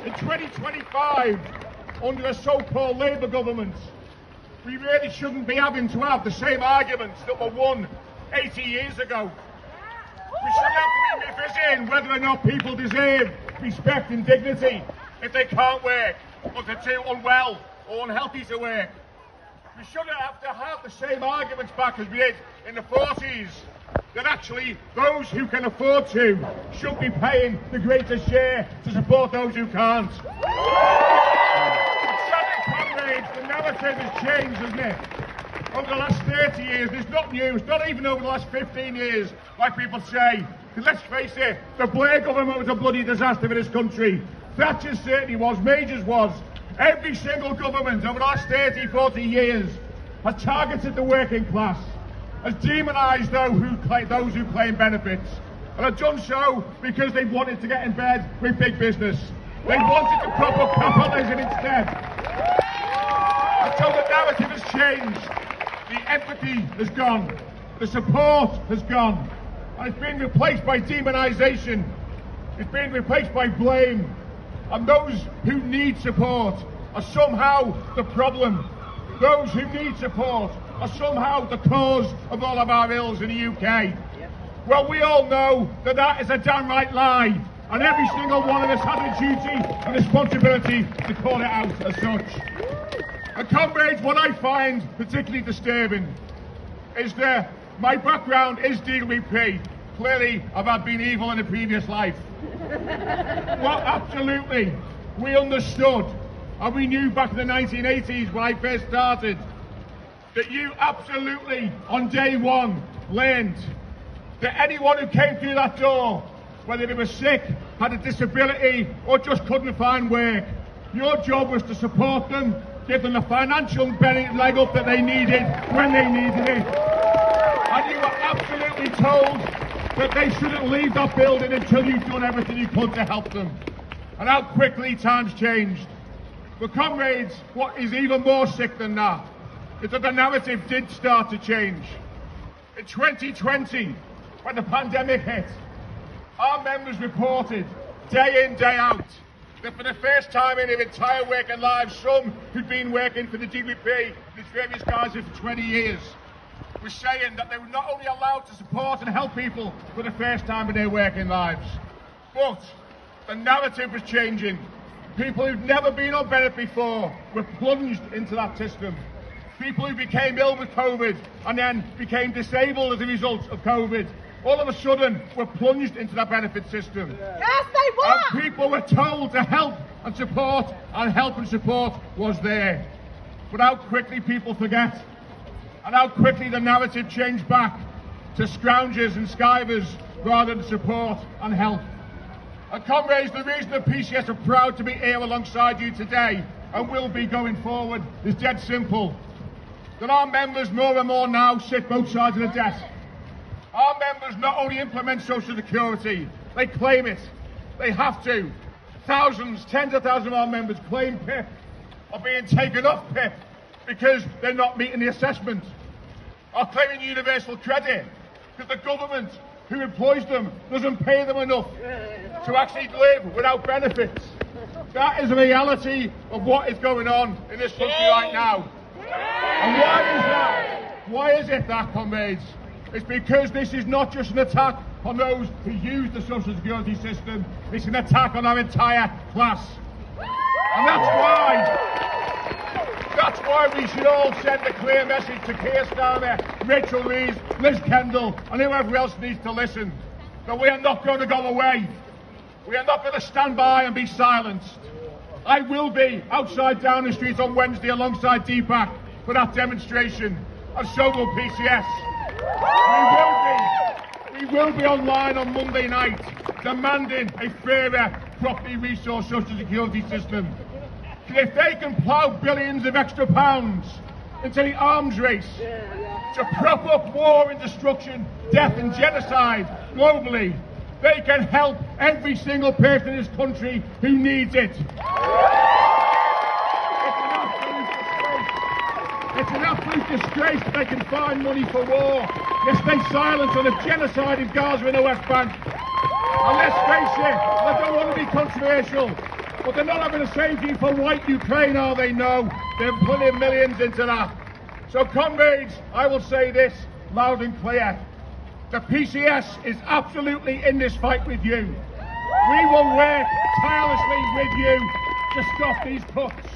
In 2025, under a so-called Labour government, we really shouldn't be having to have the same arguments that were won 80 years ago. We shouldn't have to be revisiting whether or not people deserve respect and dignity if they can't work, or they're too unwell or unhealthy to work. We shouldn't have to have the same arguments back as we did in the 40s, that actually those who can afford to should be paying the greatest share to support those who can't. Comrades, the narrative has changed, hasn't it? Over the last 30 years, there's not new, it's not even over the last 15 years, like people say. Because let's face it, the Blair government was a bloody disaster for this country. Thatcher certainly was, Majors was. Every single government over the last 30, 40 years has targeted the working class, has demonised those who claim benefits, and have done so because they wanted to get in bed with big business. They wanted to prop up capitalism instead. And so the narrative has changed. The empathy has gone. The support has gone. And it's been replaced by demonisation. It's been replaced by blame. And those who need support are somehow the problem. Those who need support are somehow the cause of all of our ills in the UK. Well, we all know that that is a downright lie. And every single one of us has a duty and responsibility to call it out as such. And comrades, what I find particularly disturbing is that my background is DWP. Clearly, I've been evil in a previous life. Well, absolutely, we understood, and we knew back in the 1980s when I first started, that you absolutely, on day one, learned that anyone who came through that door, whether they were sick, had a disability, or just couldn't find work, your job was to support them, give them the financial leg up that they needed when they needed it. And you were absolutely told that they shouldn't leave that building until you've done everything you could to help them. And how quickly times changed. But comrades, what is even more sick than that is that the narrative did start to change. In 2020, when the pandemic hit, our members reported, day in, day out, that for the first time in their entire working lives, some who'd been working for the DWP in its various guises for 20 years, were saying that they were not only allowed to support and help people for the first time in their working lives, but the narrative was changing. People who'd never been on benefit before were plunged into that system. People who became ill with COVID and then became disabled as a result of COVID, all of a sudden were plunged into that benefit system. Yes, they were! And people were told to help and support, and help and support was there. But how quickly people forget, and how quickly the narrative changed back to scroungers and skivers rather than support and help. And comrades, the reason the PCS are proud to be here alongside you today, and will be going forward, is dead simple. That our members more and more now sit both sides of the desk. Our members not only implement social security, they claim it. They have to. Thousands, tens of thousands of our members claim PIP, are being taken off PIP because they're not meeting the assessment, are claiming universal credit because the government who employs them doesn't pay them enough to actually live without benefits. That is the reality of what is going on in this country right now. And why is that? Why is it that, comrades? It's because this is not just an attack on those who use the social security system, it's an attack on our entire class. And that's why we should all send a clear message to Keir Starmer, Rachel Reeves, Liz Kendall, and whoever else needs to listen, that we are not going to go away. We are not going to stand by and be silenced. I will be outside Downing Street on Wednesday alongside Deepak for that demonstration, and so will PCS. We will be online on Monday night demanding a fairer, properly resourced social security system. Because if they can plough billions of extra pounds into the arms race to prop up war and destruction, death and genocide globally, they can help every single person in this country who needs it. It's an absolute disgrace that they can find money for war, yet stay silent on the genocide in Gaza and the West Bank. And let's face it, I don't want to be controversial, But they're not having a safety for white Ukraine, are they? No, they're putting millions into that. So comrades, I will say this loud and clear. The PCS is absolutely in this fight with you. We will work tirelessly with you to stop these cuts.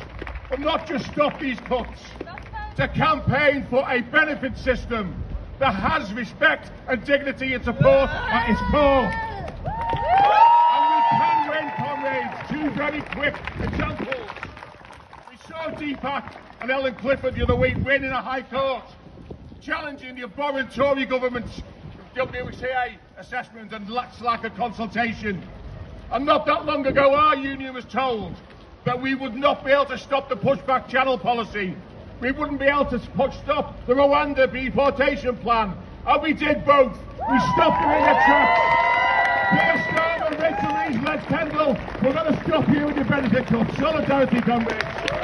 But not just stop these cuts, to campaign for a benefit system that has respect and dignity and support at its core. And we can win, comrades. Two very quick examples. We saw Deepak and Ellen Clifford the other week win in a high court, challenging the abhorrent Tory government's WCA assessment and lack of consultation. And not that long ago, our union was told that we would not be able to stop the pushback channel policy. We wouldn't be able to stop the Rwanda deportation plan. And we did both. We stopped them in their tracks. Peter Storm and Rachel Rees-Led Kendall, we're going to stop you with your benefit cuts. Solidarity, comrades.